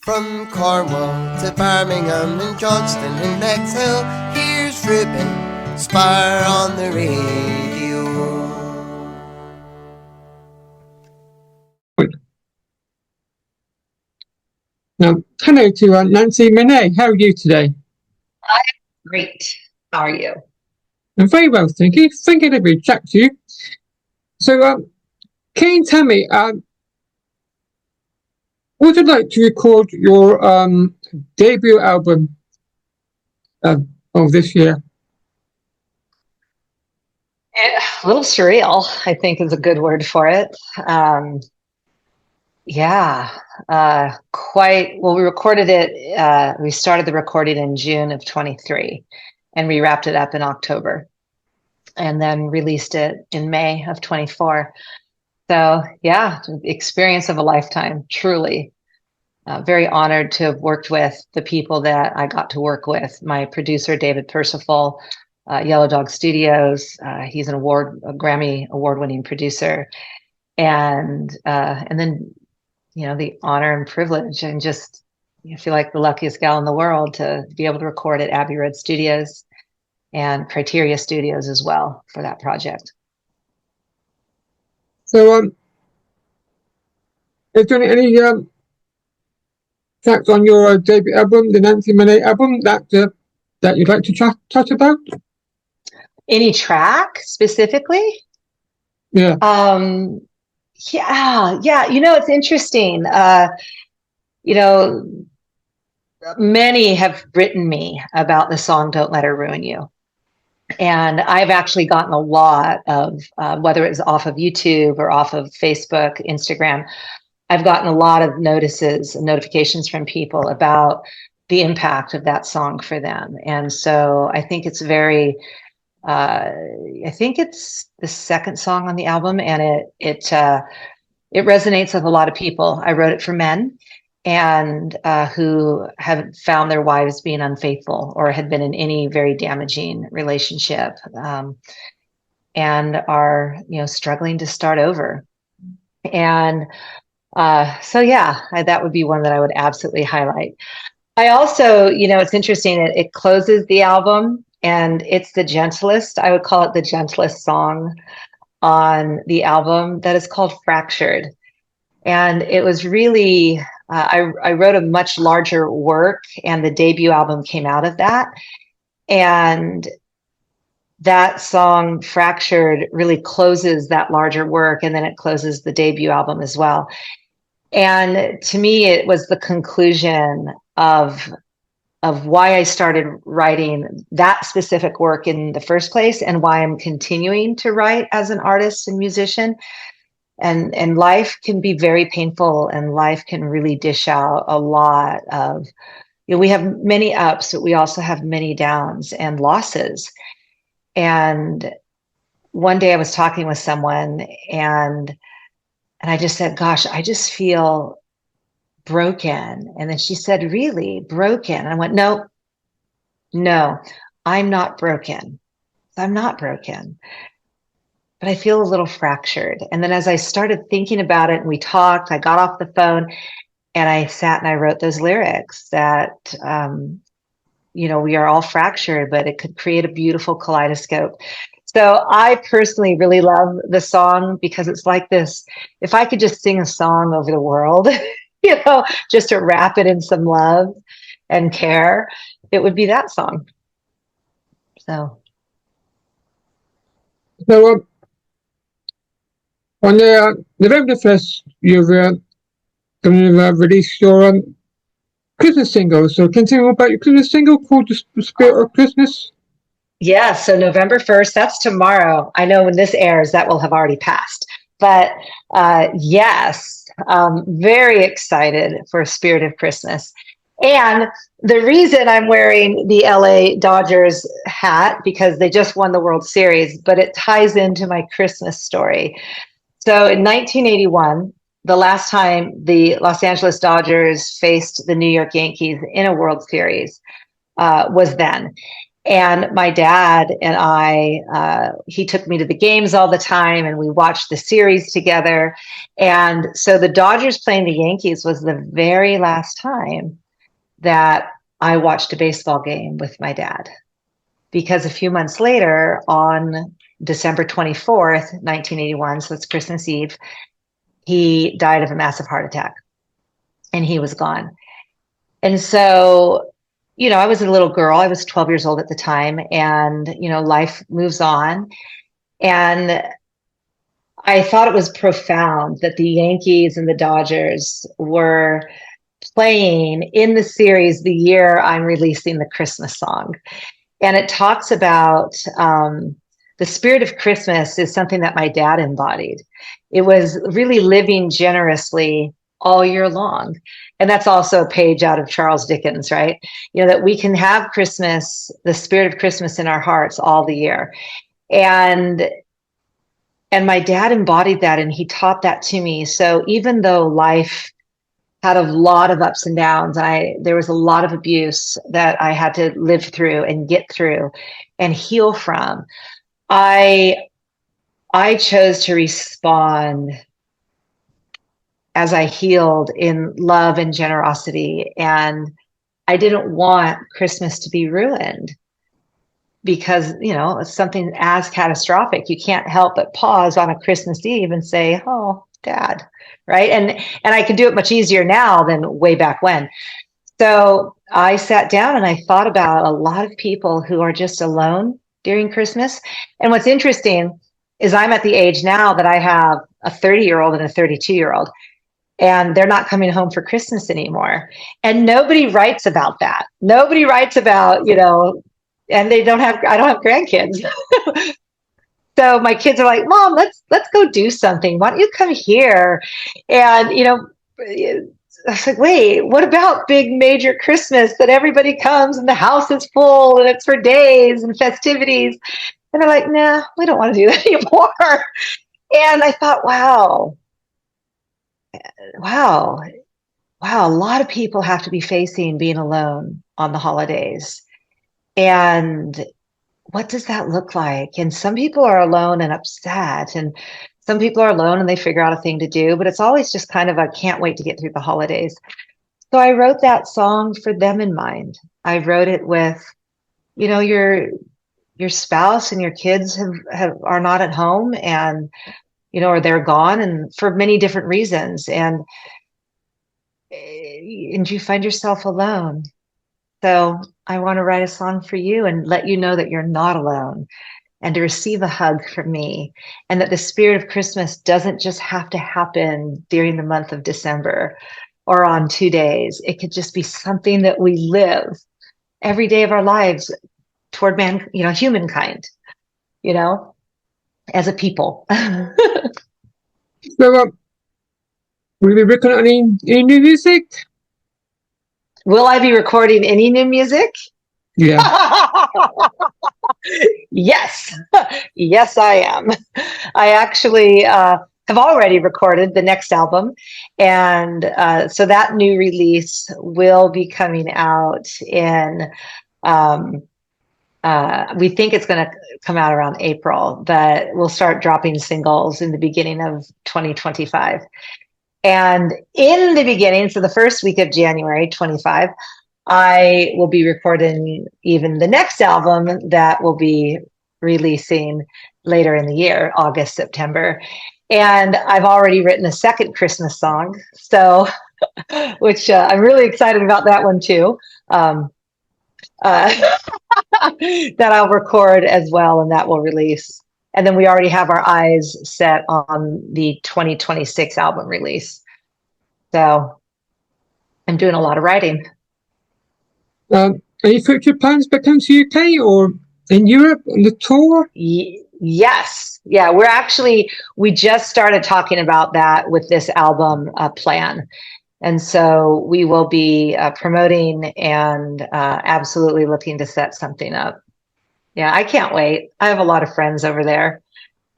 From Cornwall to Birmingham and Johnston and Bexhill, here's Ruben Spire on the radio. Hello to Nancy Manet. How are you today? I'm great. How are you? I'm very well, thank you. Thinking of you, chat to you. So, can you tell me, would you like to record your debut album of this year? A little surreal, I think, is a good word for it. Quite well. We recorded it. We started the recording in June of 23, and we wrapped it up in October, and then released it in May of 24. So, yeah, experience of a lifetime, truly. Very honored to have worked with the people that I got to work with. My producer, David Percival, Yellow Dog Studios. He's a Grammy award-winning producer, and then the honor and privilege, and just feel like the luckiest gal in the world to be able to record at Abbey Road Studios and Criteria Studios as well for that project. So, is there any tracks on your debut album, the Nancy Manet album, that you'd like to chat about? Any track specifically? Yeah. Yeah. It's interesting. Many have written me about the song "Don't Let Her Ruin You," and I've actually gotten a lot of whether it's off of YouTube or off of Facebook, Instagram. I've gotten a lot of notices and notifications from people about the impact of that song for them. And so I think it's I think it's the second song on the album, and it resonates with a lot of people. I wrote it for men and who have found their wives being unfaithful or had been in any very damaging relationship, and are, struggling to start over. And that would be one that I would absolutely highlight. I also, it's interesting, it closes the album, and it's the gentlest, I would call it the gentlest song on the album, that is called Fractured. And it was really, I wrote a much larger work, and the debut album came out of that. And that song, Fractured, really closes that larger work, and then it closes the debut album as well. And to me, it was the conclusion of why I started writing that specific work in the first place, and why I'm continuing to write as an artist and musician. And life can be very painful, and life can really dish out a lot of, we have many ups, but we also have many downs and losses. And one day I was talking with someone, and I just said, gosh, I just feel broken. And then she said, really broken? And I went, no, I'm not broken. I'm not broken, but I feel a little fractured. And then as I started thinking about it and we talked, I got off the phone and I sat and I wrote those lyrics that, we are all fractured, but it could create a beautiful kaleidoscope. So I personally really love the song, because it's like this, if I could just sing a song over the world, just to wrap it in some love and care, it would be that song. So On November 1st, you're going to release your Christmas single. So can you tell me about your Christmas single called The Spirit of Christmas? Yeah, so November 1st, that's tomorrow. I know when this airs, that will have already passed. But yes, very excited for Spirit of Christmas. And the reason I'm wearing the LA Dodgers hat, because they just won the World Series, but it ties into my Christmas story. So in 1981, the last time the Los Angeles Dodgers faced the New York Yankees in a World Series was then. And my dad and he took me to the games all the time, and we watched the series together. And so the Dodgers playing the Yankees was the very last time that I watched a baseball game with my dad, because a few months later, on December 24th, 1981, so it's Christmas Eve, he died of a massive heart attack, and he was gone. And so, I was a little girl. I was 12 years old at the time, and, life moves on. And I thought it was profound that the Yankees and the Dodgers were playing in the series the year I'm releasing the Christmas song. And it talks about the spirit of Christmas is something that my dad embodied. It was really living generously all year long. And that's also a page out of Charles Dickens, right? That we can have Christmas, the spirit of Christmas in our hearts all the year. And my dad embodied that, and he taught that to me. So even though life had a lot of ups and downs, there was a lot of abuse that I had to live through and get through and heal from, I chose to respond as I healed in love and generosity. And I didn't want Christmas to be ruined because, it's something as catastrophic. You can't help but pause on a Christmas Eve and say, "Oh, Dad," right? And I can do it much easier now than way back when. So I sat down and I thought about a lot of people who are just alone during Christmas. And what's interesting is I'm at the age now that I have a 30-year-old and a 32-year-old, and they're not coming home for Christmas anymore. And nobody writes about that. Nobody writes about, and I don't have grandkids. So my kids are like, "Mom, let's go do something. Why don't you come here?" And, I was like, "Wait, what about big major Christmas that everybody comes and the house is full and it's for days and festivities?" And they're like, "Nah, we don't want to do that anymore." And I thought, wow, a lot of people have to be facing being alone on the holidays. And what does that look like? And some people are alone and upset, and some people are alone and they figure out a thing to do, but it's always just kind of a can't wait to get through the holidays. So I wrote that song for them in mind. I wrote it with, your spouse and your kids are not at home, and, or they're gone, and for many different reasons. And you find yourself alone. So I want to write a song for you and let you know that you're not alone, and to receive a hug from me, and that the spirit of Christmas doesn't just have to happen during the month of December or on 2 days. It could just be something that we live every day of our lives toward humankind, as a people. So, will you be recording any new music? Will I be recording any new music? Yeah. Yes. Yes, I am. I actually have already recorded the next album. And so that new release will be coming out in, we think it's going to come out around April, but we'll start dropping singles in the beginning of 2025. And in the beginning, so the first week of January 25, I will be recording even the next album that will be releasing later in the year, August, September. And I've already written a second Christmas song, so which I'm really excited about that one too. That I'll record as well, and that will release. And then we already have our eyes set on the 2026 album release. So I'm doing a lot of writing. Any future plans back home to UK or in Europe on the tour? Yes. Yeah, we just started talking about that with this album plan. And so we will be promoting and absolutely looking to set something up. Yeah, I can't wait. I have a lot of friends over there.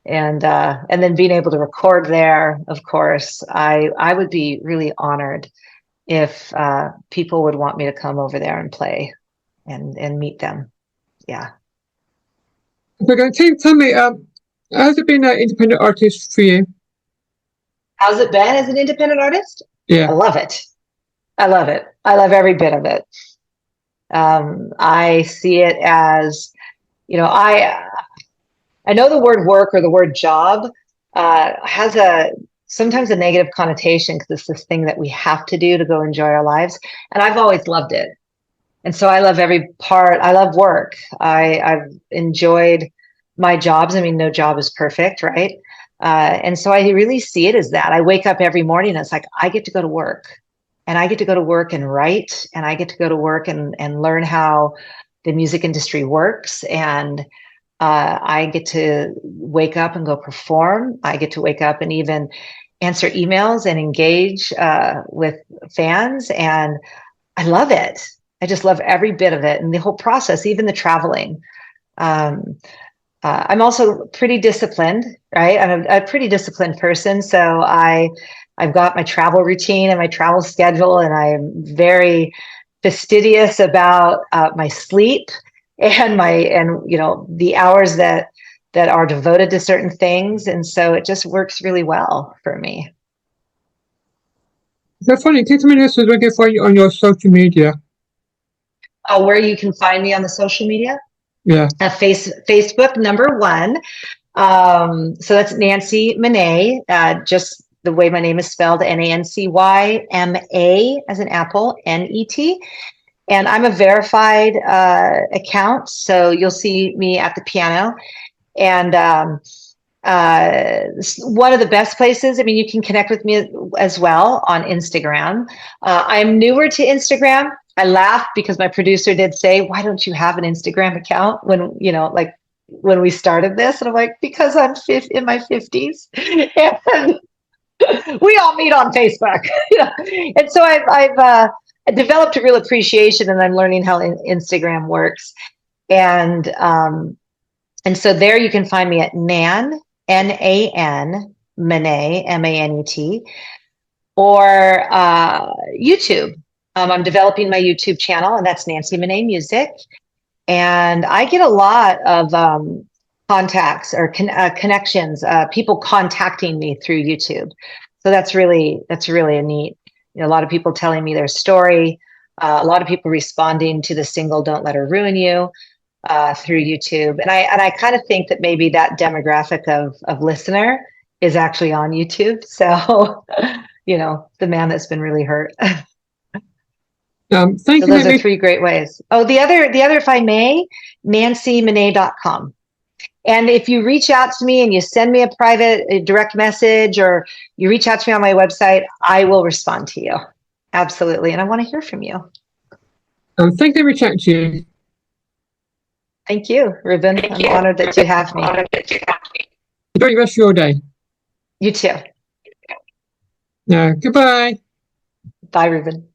And then being able to record there, of course, I would be really honored if people would want me to come over there and play and meet them. Yeah. Okay, tell me, has it been an independent artist for you? How's it been as an independent artist? Yeah. I love it. I love it. I love every bit of it. I see it as, you know, I know the word work or the word job has a sometimes a negative connotation because it's this thing that we have to do to go enjoy our lives. And I've always loved it. And so I love every part. I love work. I've enjoyed my jobs. I mean, no job is perfect, right? And so I really see it as that. I wake up every morning and it's like, I get to go to work and I get to go to work and write and I get to go to work and learn how the music industry works. And I get to wake up and go perform. I get to wake up and even answer emails and engage with fans. And I love it. I just love every bit of it and the whole process, even the traveling. Um, I'm also pretty disciplined, right? I'm a pretty disciplined person. So I've got my travel routine and my travel schedule, and I'm very fastidious about my sleep and you know the hours that are devoted to certain things, and so it just works really well for me. That's funny. Can you tell me this so I can find you on your social media? Where you can find me on the social media? Yeah. Facebook #1. So that's Nancy Manet, just the way my name is spelled, NancyMA as an apple, NET. And I'm a verified account, so you'll see me at the piano. And one of the best places, I mean, you can connect with me as well on Instagram. I'm newer to Instagram. I laugh because my producer did say, why don't you have an Instagram account when, you know, like when we started this? And I'm like, because I'm in my 50s and we all meet on Facebook. You know? And so I've developed a real appreciation and I'm learning how Instagram works. And so there you can find me at Nan, Manet, Manet, or YouTube. I'm developing my YouTube channel, and that's Nancy Manet Music. And I get a lot of contacts or connections, people contacting me through YouTube. So that's really a neat. You know, a lot of people telling me their story. A lot of people responding to the single "Don't Let Her Ruin You" through YouTube, and I kind of think that maybe that demographic of listener is actually on YouTube. So, you know, the man that's been really hurt. Thank So you. those are three great ways. Oh, the other, if I may, NancyManet.com. And if you reach out to me and you send me a direct message, or you reach out to me on my website, I will respond to you. Absolutely. And I want to hear from you. Thank you for reaching out to you. Thank you, Ruben. I'm honored that you have me. Enjoy the rest of your day. You too. Goodbye. Bye, Ruben.